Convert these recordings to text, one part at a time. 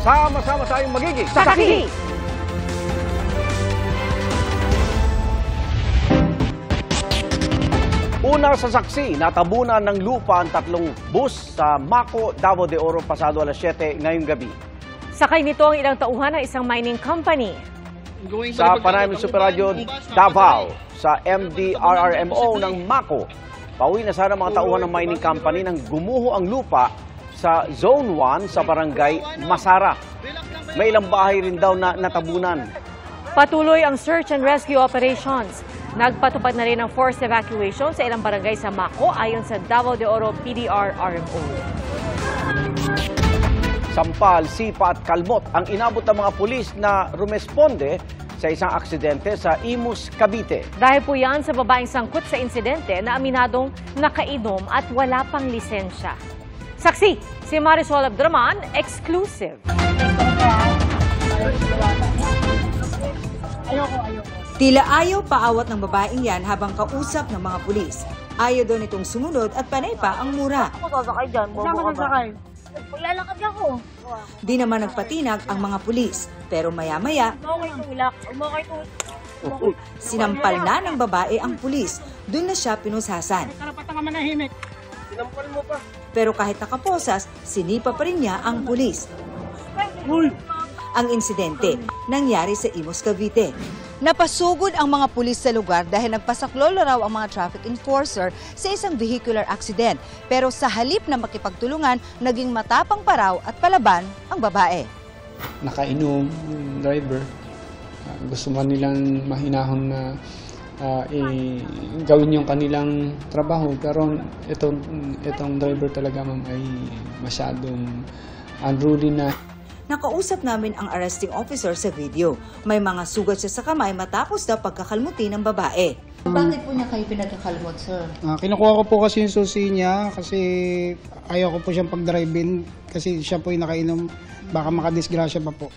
Sama-sama tayong magiging Saksi! Una sa saksi, natabunan ng lupa ang 3 bus sa Maco, Davao de Oro pasado alas 7 ngayong gabi. Sakay nito ang ilang tauhan ng isang mining company. Sa Panay Super Radio Davao, sa MDRRMO ng Maco, pauwi na sana mga tauhan ng mining company nang gumuho ang lupa sa Zone 1 sa Barangay Masara. May ilang bahay rin daw na natabunan. Patuloy ang search and rescue operations. Nagpatupad na rin ang forced evacuation sa ilang barangay sa Maco ayon sa Davao de Oro PDR-RMO. Sampal, Sipa at Kalmot ang inabot ng mga pulis na rumesponde sa isang aksidente sa Imus, Cavite. Dahil po yan sa babaeng sangkot sa insidente na aminadong nakainom at wala pang lisensya. Saksi, si Marisol Abduraman, exclusive. Tila ayaw paawat ng babaeng yan habang kausap ng mga pulis. Ayaw daw nitong sumunod at panay pa ang mura. Ako sasakay dyan, bobo ka ba? Maglalakad ako. Di naman nagpatinag ang mga pulis. Pero maya-maya, sinampal na ng babae ang pulis. Doon na siya pinusasan. Karapatan ka manahimik. Sinampal mo pa. Pero kahit nakaposas, sinipa pa rin niya ang pulis. Ang insidente nangyari sa Imus, Cavite. Napasugod ang mga pulis sa lugar dahil nagpasaklolo raw ang mga traffic enforcer sa isang vehicular accident. Pero sa halip na makipagtulungan, naging matapang pa raw at palaban ang babae. Nakainom yung driver. Gusto man nilang mahinahon na gawin yung kanilang trabaho. Pero itong driver talaga ma'am ay masyadong unruly na. Nakausap namin ang arresting officer sa video. May mga sugat siya sa kamay matapos daw pagkakalmutin ng babae. Bakit po niya kayo pinagkakalmot, sir? Kinukuha ko po kasi yung susi niya kasi ayaw ko po siyang pag-drive-in kasi siya po yung nakainom. Baka makadisgrasya pa po.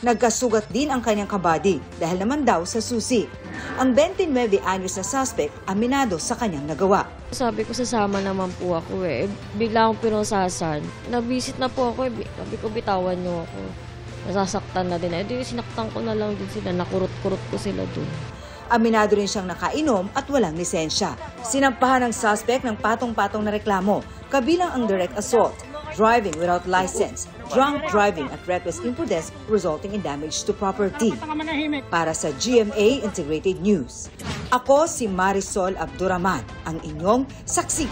Nagkasugat din ang kanyang kabady dahil naman daw sa susi. Ang 29 anyos na suspect aminado sa kanyang nagawa. Sabi ko sasama naman po ako eh. Bigla akong pinusasan. Nabisit na po ako eh. Sabi ko bitawan niyo ako. Nasasaktan na din. Di sinaktan ko na lang din sila. Nakurot-kurot ko sila dun. Aminado rin siyang nakainom at walang lisensya. Sinampahan ng suspect ng patong-patong na reklamo. Kabilang ang direct assault, driving without license, drunk driving at reckless imprudence resulting in damage to property. Para sa GMA Integrated News, ako si Marisol Abduraman, ang inyong saksi.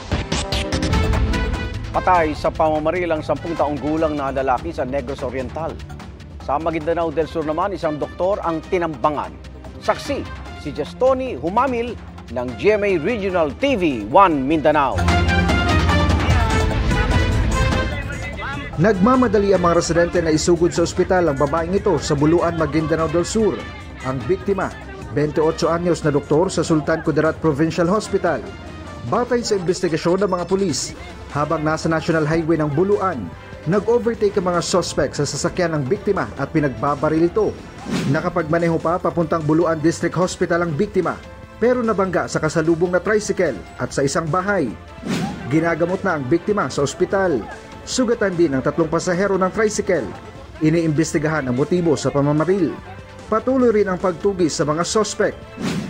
Patay sa pamamaril ang 10 taong gulang na lalaki sa Negros Oriental. Sa Maguindanao del Sur naman, isang doktor ang tinambangan. Saksi, si Justoni Humamil ng GMA Regional TV 1 Mindanao. Nagmamadali ang mga residente na isugod sa ospital ang babaeng ito sa Buluan, Maguindanao del Sur. Ang biktima, 28 anyos na doktor sa Sultan Kudarat Provincial Hospital. Batay sa investigasyon ng mga pulis, habang nasa National Highway ng Buluan, nag-overtake ang mga suspect sa sasakyan ng biktima at pinagbabaril ito. Nakapagmaneho pa papuntang Buluan District Hospital ang biktima, pero nabangga sa kasalubong na tricycle at sa isang bahay. Ginagamot na ang biktima sa ospital. Sugatan din ang 3 pasahero ng tricycle. Iniimbestigahan ang motibo sa pamamaril. Patuloy rin ang pagtugis sa mga suspect.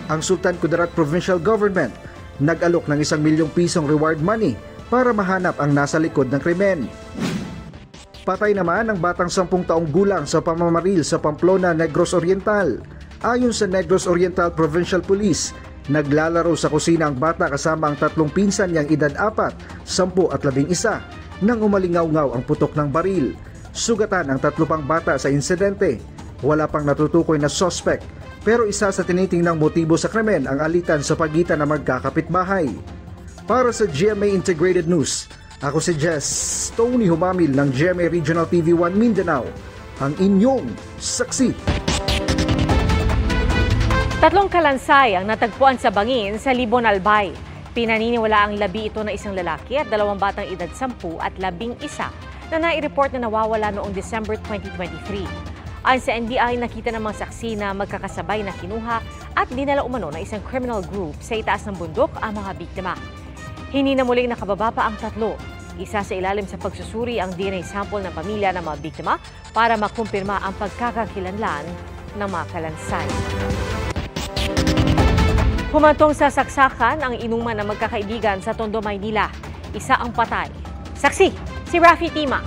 Ang Sultan Kudarat Provincial Government nag-alok ng 1 milyong pisong reward money para mahanap ang nasa likod ng krimen. Patay naman ang batang 10 taong gulang sa pamamaril sa Pamplona, Negros Oriental. Ayon sa Negros Oriental Provincial Police, naglalaro sa kusina ang bata kasama ang 3 pinsan niyang edad 4, 10 at 11 nang umalingaw-ngaw ang putok ng baril. Sugatan ang 3 pang bata sa insidente. Wala pang natutukoy na suspect, pero isa sa tinitingnang motibo sa krimen ang alitan sa pagitan ng magkakapitbahay. Para sa GMA Integrated News, ako si Jess Tony Humamil ng GMA Regional TV 1 Mindanao, ang inyong saksi. 3 kalansay ang natagpuan sa bangin sa Libon, Albay. Pinaniniwala ang labi ito na isang lalaki at 2 batang edad 10 at 11 na nai-report na nawawala noong December 2023. Ayon sa NBI, nakita ng mga saksi na magkakasabay na kinuha at dinala umano ng isang criminal group sa itaas ng bundok ang mga biktima. Hindi na muling nakababa pa ang 3. Isa sa ilalim sa pagsusuri ang DNA sample ng pamilya ng mga biktima para makumpirma ang pagkakakilanlan ng mga kalansay. Humantong sa saksakan ang inuman ng magkakaibigan sa Tondo, Maynila. Isa ang patay. Saksi, si Rafi Tima.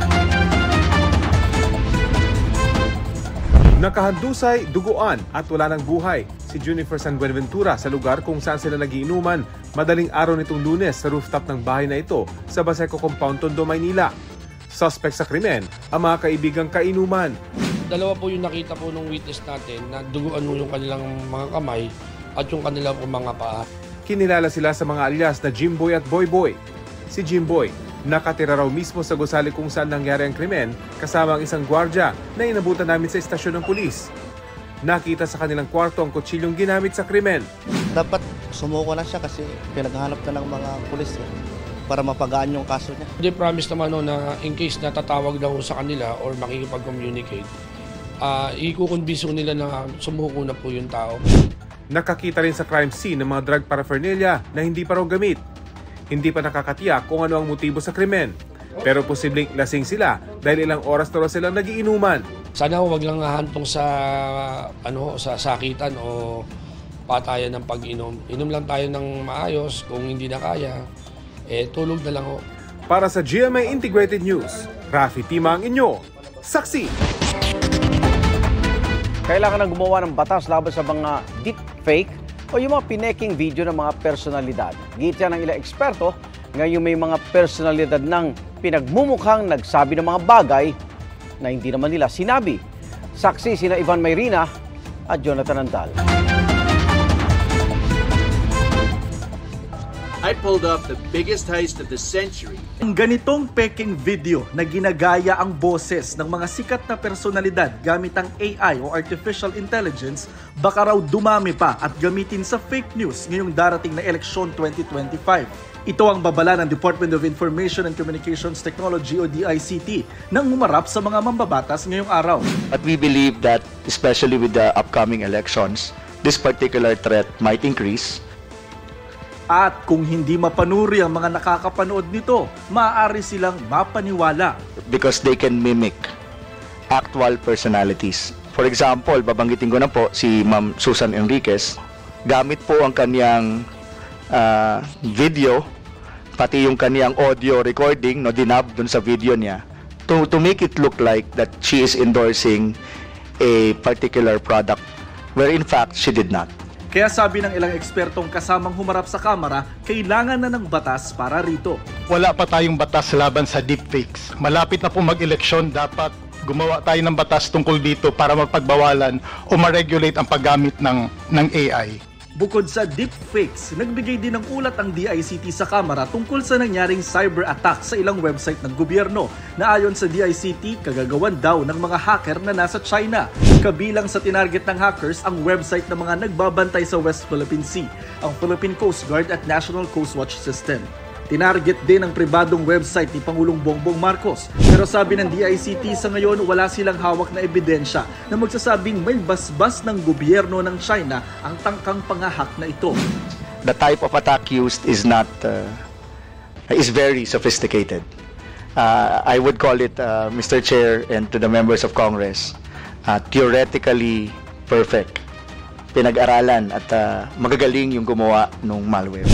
Nakahandusay, duguan at wala ng buhay si Junifer San Buenaventura sa lugar kung saan sila nagiinuman madaling araw nitong Lunes sa rooftop ng bahay na ito sa Baseco Compound, Tondo, Maynila. Suspect sa krimen ang mga kaibigang kainuman. Dalawa po yung nakita po ng witness natin na duguan mo yung kanilang mga kamay at yung kanilang mga paa. Kinilala sila sa mga alias na Jimboy at Boyboy. Si Jimboy, nakatira raw mismo sa gusali kung saan nangyari ang krimen kasama ang isang gwardya na inabutan namin sa istasyon ng pulis. Nakita sa kanilang kwarto ang kutsilyong ginamit sa krimen. Dapat sumuko na siya kasi pinaghahanap na ng mga pulis para mapagaan yung kaso niya. They promise naman na in case na tatawag daw sa kanila or makikipag-communicate, ikukumbinso nila na sumuko na po yung tao. Nakakita rin sa crime scene ng mga drug paraphernalia na hindi pa raw gamit. Hindi pa nakakatiyak kung ano ang motibo sa krimen. Pero posibleng lasing sila dahil ilang oras na raw silang nagiinuman. Sana huwag lang hahantong sa sakitan o patayan ng pag-inom. Inom lang tayo ng maayos. Kung hindi na kaya, tulog na lang ho. Para sa GMA Integrated News, Rafi Tima ang inyo. Saksi! Kailangan ng gumawa ng batas laban sa mga deepfake o yung mga pineking video ng mga personalidad. Git yan ng ilang eksperto, ngayon may mga personalidad ng pinagmumukhang nagsabi ng mga bagay na hindi naman nila sinabi. Saksi sina Ivan Mayrina at Jonathan Andal. I pulled off the biggest heist of the century. Ang ganitong peking video na ginagaya ang boses ng mga sikat na personalidad gamit ang AI o Artificial Intelligence baka raw dumami pa at gamitin sa fake news ngayong darating na eleksyon 2025. Ito ang babala ng Department of Information and Communications Technology o DICT nang humarap sa mga mambabatas ngayong araw. But we believe that especially with the upcoming elections, this particular threat might increase. At kung hindi mapanuri ang mga nakakapanood nito, maaari silang mapaniwala. Because they can mimic actual personalities. For example, babanggitin ko na po si Ma'am Susan Enriquez. Gamit po ang kanyang video, pati yung kanyang audio recording, dinab dun sa video niya, to make it look like that she is endorsing a particular product, where in fact, she did not. Kaya sabi ng ilang ekspertong kasamang humarap sa kamera, kailangan na ng batas para rito. Wala pa tayong batas laban sa deepfakes. Malapit na po mag-eleksyon, dapat gumawa tayo ng batas tungkol dito para mapagbawalan o ma-regulate ang paggamit ng AI. Bukod sa deepfakes, nagbigay din ng ulat ang DICT sa Kamara tungkol sa nangyaring cyber attack sa ilang website ng gobyerno na ayon sa DICT, kagagawan daw ng mga hacker na nasa China. Kabilang sa tinarget ng hackers ang website ng mga nagbabantay sa West Philippine Sea, ang Philippine Coast Guard at National Coast Watch System. Tinarget din ang pribadong website ni Pangulong Bongbong Marcos. Pero sabi ng DICT sa ngayon wala silang hawak na ebidensya na magsasabing may basbas ng gobyerno ng China ang tangkang pangahak na ito. The type of attack used is very sophisticated. I would call it, Mr. Chair and to the members of Congress, theoretically perfect. Pinag-aralan at magagaling yung gumawa ng malware.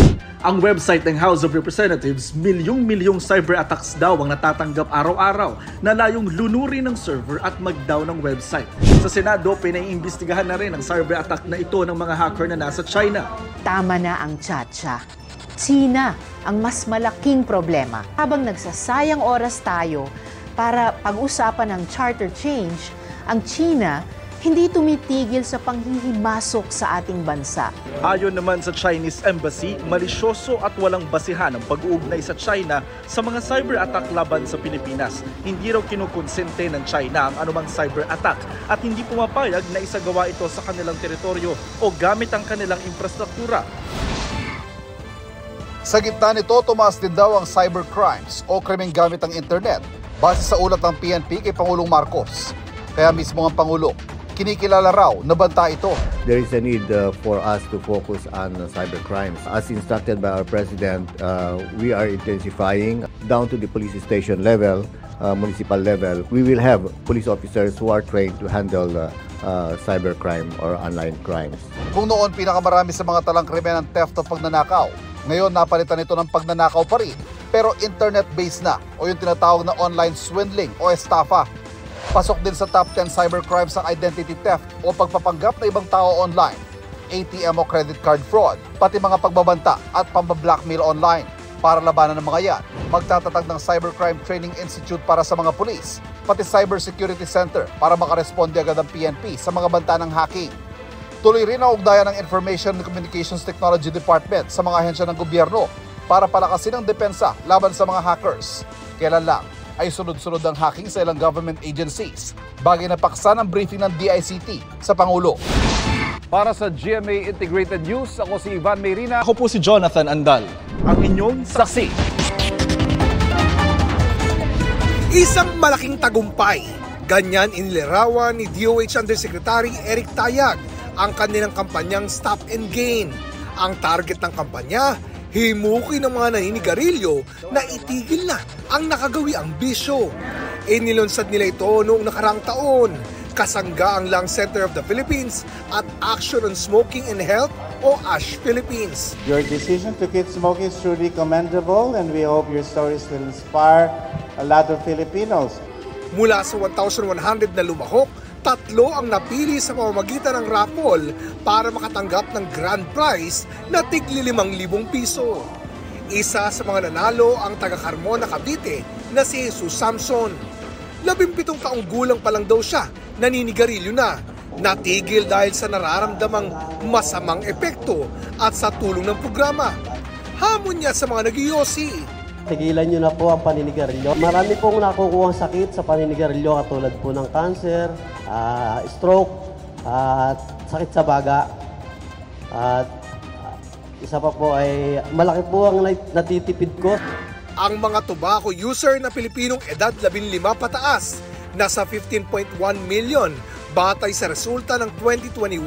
Ang website ng House of Representatives, milyong-milyong cyber attacks daw ang natatanggap araw-araw na layong lunurin ng server at mag-down ng website. Sa Senado, pinaiimbestigahan na rin ang cyber attack na ito ng mga hacker na nasa China. Tama na ang tsa-tsa. China ang mas malaking problema. Habang nagsasayang oras tayo para pag-usapan ng charter change, ang China hindi tumitigil sa panghihimasok sa ating bansa. Ayon naman sa Chinese Embassy, malisyoso at walang basihan ang pag-uugnay sa China sa mga cyber attack laban sa Pilipinas. Hindi raw kinukonsente ng China ang anumang cyber attack at hindi pumapayag na isagawa ito sa kanilang teritoryo o gamit ang kanilang infrastruktura. Sa gitna nito, tumaas din daw ang cybercrimes o krimeng gamit ang internet base sa ulat ng PNP kay Pangulong Marcos. Kaya mismo ang Pangulo, Kinikilala raw na banta ito. There is a need for us to focus on cybercrimes. As instructed by our President, we are intensifying down to the police station level, municipal level. We will have police officers who are trained to handle cybercrime or online crimes. Kung noon pinakamarami sa mga talang krimen ng theft o pagnanakaw, ngayon napalitan ito ng pagnanakaw pa rin, pero internet-based na o yung tinatawag na online swindling o estafa. Pasok din sa top 10 cybercrimes ang identity theft o pagpapanggap na ibang tao online, ATM o credit card fraud, pati mga pagbabanta at pambablackmail online. Para labanan ng mga yan, magtatatag ng Cybercrime Training Institute para sa mga pulis, pati Cybersecurity Center para makaresponde agad ang PNP sa mga banta ng hacking. Tuloy rin ang ugnayan ng Information and Communications Technology Department sa mga ahensya ng gobyerno para palakasin ang depensa laban sa mga hackers. Kailan lang ay sunod-sunod ang hacking sa ilang government agencies. Bagay na paksa ng briefing ng DICT sa Pangulo. Para sa GMA Integrated News, ako si Ivan Mayrina. Ako po si Jonathan Andal, ang inyong saksi. Isang malaking tagumpay. Ganyan inilarawan ni DOH Undersecretary Eric Tayag ang kanilang kampanyang Stop and Gain. Ang target ng kampanya, himukin ng mga naninigarilyo na itigil na ang nakagawiang bisyo. Inilunsad nila ito noong nakaraang taon. Kasangga ang Lung Center of the Philippines at Action on Smoking and Health o ASH Philippines. Your decision to quit smoking is truly commendable and we hope your stories will inspire a lot of Filipinos. Mula sa 1,100 na lumahok, 3 ang napili sa pamamagitan ng raffle para makatanggap ng grand prize na tigli 5,000 piso. Isa sa mga nanalo ang taga-Carmona, Cavite na si Jesus Samson. 17 taong gulang pa lang daw siya, naninigarilyo na. Natigil dahil sa nararamdamang masamang epekto at sa tulong ng programa. Hamon niya sa mga nag-iyosi. Tigilan nyo na po ang paninigarilyo. Marami pong nakukuha sakit sa paninigarilyo katulad po ng cancer, stroke, at sakit sa baga. At isa pa po ay malaki po ang natitipid ko. Ang mga tobacco user na Pilipinong edad 15 pataas, nasa 15.1 million batay sa resulta ng 2021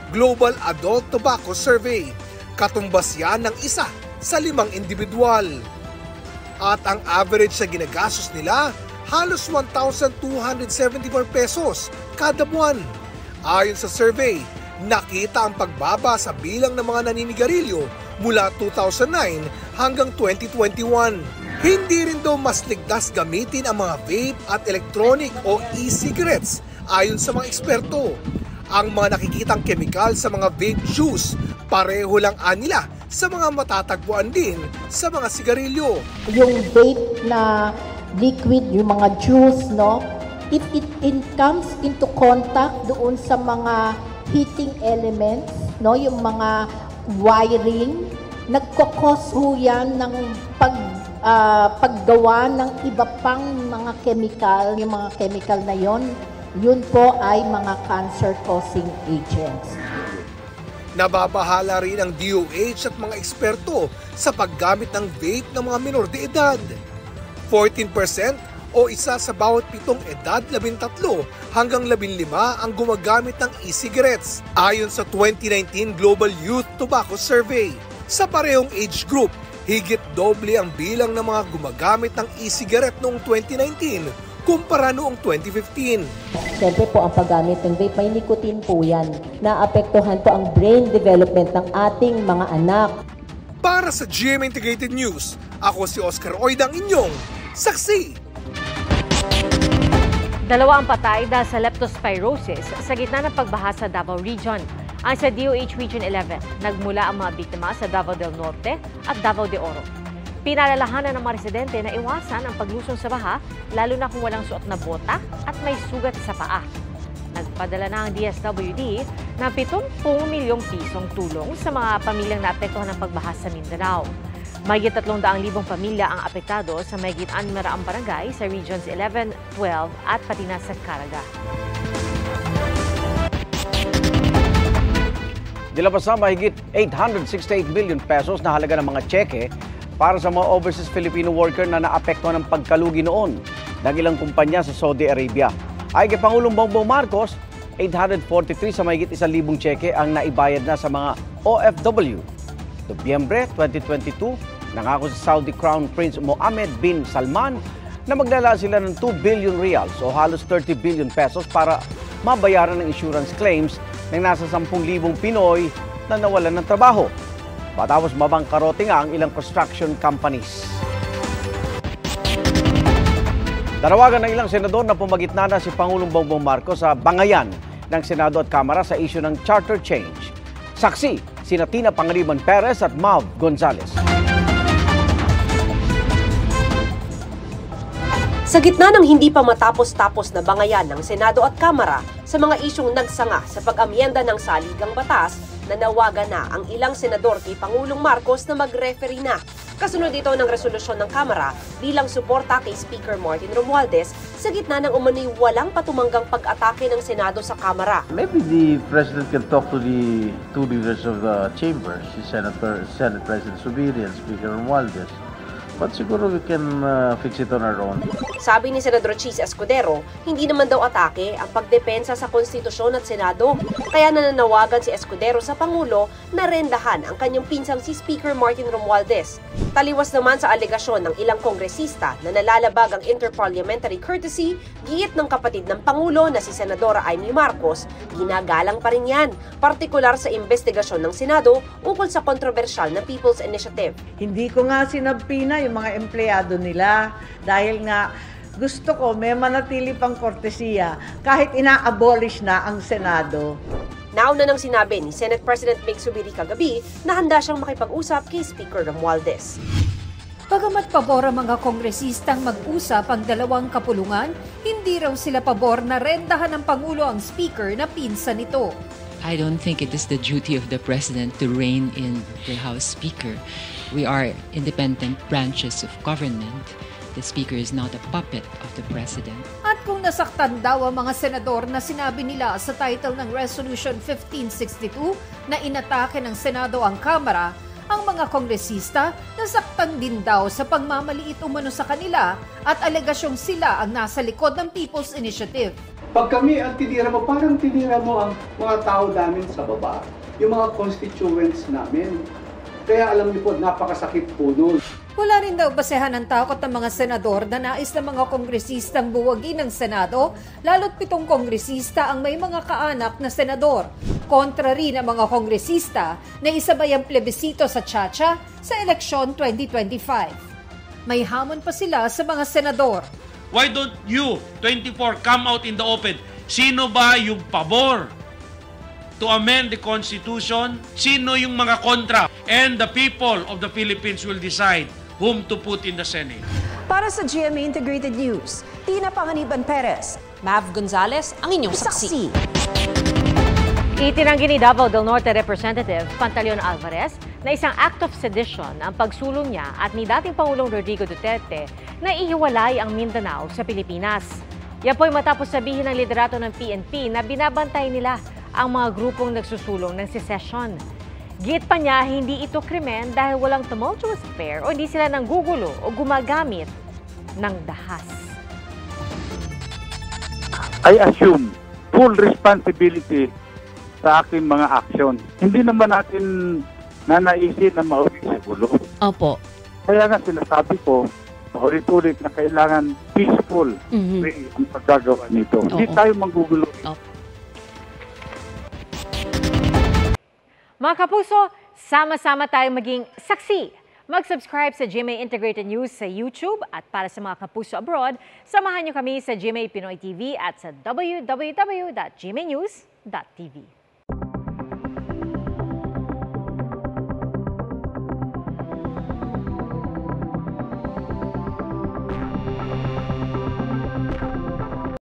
Global Adult Tobacco Survey. Katumbas yan ng 1 sa 5 individual. At ang average sa ginagastos nila, halos 1,274 pesos kada buwan. Ayon sa survey, nakita ang pagbaba sa bilang ng mga naninigarilyo mula 2009 hanggang 2021. Hindi rin daw mas ligtas gamitin ang mga vape at electronic o e-cigarettes ayon sa mga eksperto. Ang mga nakikitang kemikal sa mga vape juice, pareho lang nila sa mga matatagpuan din sa mga sigarilyo. Yung vape na liquid, yung mga juice, no? If it comes into contact doon sa mga heating elements, no? Yung mga wiring, nagkokos ho yan ng paggawa ng iba pang mga chemical. Yung mga chemical na yon, yun po ay mga cancer-causing agents. Nababahala rin ang DOH at mga eksperto sa paggamit ng vape ng mga minor de edad. 14% o isa sa bawat 7 edad 13 hanggang 15 ang gumagamit ng e-cigarettes ayon sa 2019 Global Youth Tobacco Survey. Sa parehong age group, higit doble ang bilang ng mga gumagamit ng e-cigarette noong 2019 kumpara noong 2015. Siyempre po ang paggamit ng vape, may nicotine po yan. Naapektuhan po ang brain development ng ating mga anak. Para sa GMA Integrated News, ako si Oscar Oida, ang inyong saksi. 2 ang patay dahil sa leptospirosis sa gitna ng pagbaha sa Davao Region. Ang sa DOH Region 11, nagmula ang mga biktima sa Davao del Norte at Davao de Oro. Pinalalahanan ng mga residente na iwasan ang paglusong sa baha, lalo na kung walang suot na bota at may sugat sa paa. Nagpadala na ang DSWD ng 70 milyong pisong tulong sa mga pamilyang naapektuhan ng pagbaha sa Mindanao. Mahigit 300,000 pamilya ang apektado sa mahigit 600 barangay sa Regions 11, 12 at pati na sa Caraga. Nilabas na mahigit 868 million pesos na halaga ng mga tseke para sa mga overseas Filipino worker na naapektuhan ng pagkalugi noon ng ilang kumpanya sa Saudi Arabia. Ay kay Pangulong Bongbong Marcos, 843 sa mahigit 1,000 tseke ang naibayad na sa mga OFW. Nobyembre 2022, nangako si Saudi Crown Prince Mohammed bin Salman na maglala sila ng 2 billion reals o halos 30 billion pesos para mabayaran ng insurance claims ng nasa 10,000 Pinoy na nawalan ng trabaho. Matapos mabangkarote nga ang ilang construction companies. Darawagan ng ilang senador na pumagitna na si Pangulong Bongbong Marcos sa bangayan ng Senado at Kamara sa isyu ng charter change. Saksi, sina Tina Pangaliban Perez at Mav Gonzales. Sa gitna ng hindi pa matapos-tapos na bangayan ng Senado at Kamara sa mga isyong nagsanga sa pag-amyenda ng saligang batas, nanawagan na ang ilang senador kay Pangulong Marcos na mag-referee na. Kasunod ito ng resolusyon ng Kamara bilang suporta kay Speaker Martin Romualdez sa gitna ng umano'y walang patumanggang pag-atake ng Senado sa Kamara. Maybe the President can talk to the two leaders of the chamber, si Senate President Zubiri and Speaker Romualdez. But siguro we can fix it on our own. Sabi ni Senador Chis Escudero, hindi naman daw atake ang pagdepensa sa Konstitusyon at Senado. Kaya nananawagan si Escudero sa Pangulo na rendahan ang kanyang pinsang si Speaker Martin Romualdez. Taliwas naman sa alegasyon ng ilang kongresista na nalalabag ang interparliamentary courtesy, giit ng kapatid ng Pangulo na si Senadora Amy Marcos, ginagalang pa rin yan, partikular sa investigasyon ng Senado ukol sa kontrobersyal na People's Initiative. Hindi ko nga sinabi yung mga empleyado nila dahil nga gusto ko may manatili pang kortesiya kahit ina-abolish na ang Senado. Nauna nang sinabi ni Senate President Mig Zubiri kagabi na handa siyang makipag-usap kay Speaker Romualdez. Bagamat pabor ang mga kongresistang mag-usap ang dalawang kapulungan, hindi raw sila pabor na rendahan ng Pangulo ang Speaker na pinsan nito. I don't think it is the duty of the President to rein in the House Speaker. We are independent branches of government. The Speaker is not a puppet of the President. At kung nasaktan daw ang mga senador na sinabi nila sa title ng Resolution 1562 na inatake ng Senado ang Kamara, ang mga kongresista nasaktan din daw sa pagmamaliit umano sa kanila at alegasyong sila ang nasa likod ng People's Initiative. Pag kami ang tinira mo, parang tinira mo ang mga tao namin sa baba, yung mga constituents namin. Kaya alam niyo po, napakasakit po nun. Wala rin daw basehan ng takot ng mga senador na nais ng mga kongresistang buwagin ng Senado, lalo't 7 kongresista ang may mga kaanak na senador. Kontra rin ang mga kongresista na isabay ang plebisito sa Chacha sa eleksyon 2025. May hamon pa sila sa mga senador. Why don't you, 24, come out in the open? Sino ba yung pabor to amend the Constitution? Sino yung mga kontra? And the people of the Philippines will decide whom to put in the Senate. Para sa GMA Integrated News, Tina Pangaliban Perez, Mav Gonzales, ang inyong saksi. Itinanggi ni Davao del Norte Representative Pantaleon Alvarez na isang act of sedition ang pagsulong niya at ni dating Pangulong Rodrigo Duterte na ihiwalay ang Mindanao sa Pilipinas. Yan po'y matapos sabihin ng liderato ng PNP na binabantay nila ang mga grupong nagsusulong ng secession. Git pa niya, hindi ito krimen dahil walang tumultuous affair o hindi sila nanggugulo o gumagamit ng dahas. I assume full responsibility sa aking mga aksyon. Hindi naman natin nanaisin na maulit sa gulo. Opo. Kaya nga sinasabi ko, ulit-ulit na kailangan peaceful way ang paggagawa nito. Hindi tayo manggugulo. Mga kapuso, sama-sama tayong maging saksi. Mag-subscribe sa GMA Integrated News sa YouTube at para sa mga kapuso abroad, samahan niyo kami sa GMA Pinoy TV at sa www.gmanews.tv.